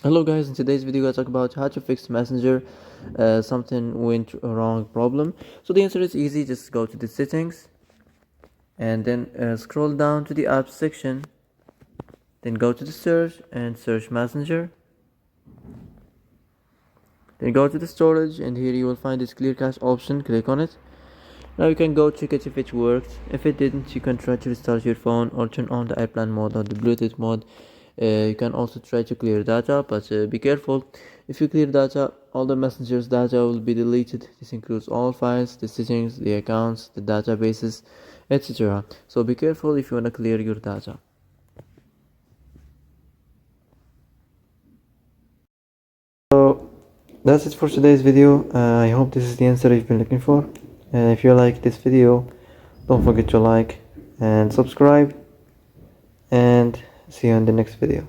Hello guys, in today's video I talk about how to fix Messenger something went wrong problem. So the answer is easy. Just go to the settings and then scroll down to the apps section, then go to the search and search Messenger, then go to the storage and here you will find this clear cache option. Click on it. Now you can go check it if it worked. If it didn't, you can try to restart your phone or turn on the airplane mode or the Bluetooth mode. You can also try to clear data, but be careful. If you clear data, all the Messenger's data will be deleted. This includes all files, the settings, the accounts, the databases, etc. So be careful if you want to clear your data. So that's it for today's video. I hope this is the answer you've been looking for. If you like this video, don't forget to like and subscribe, and see you in the next video.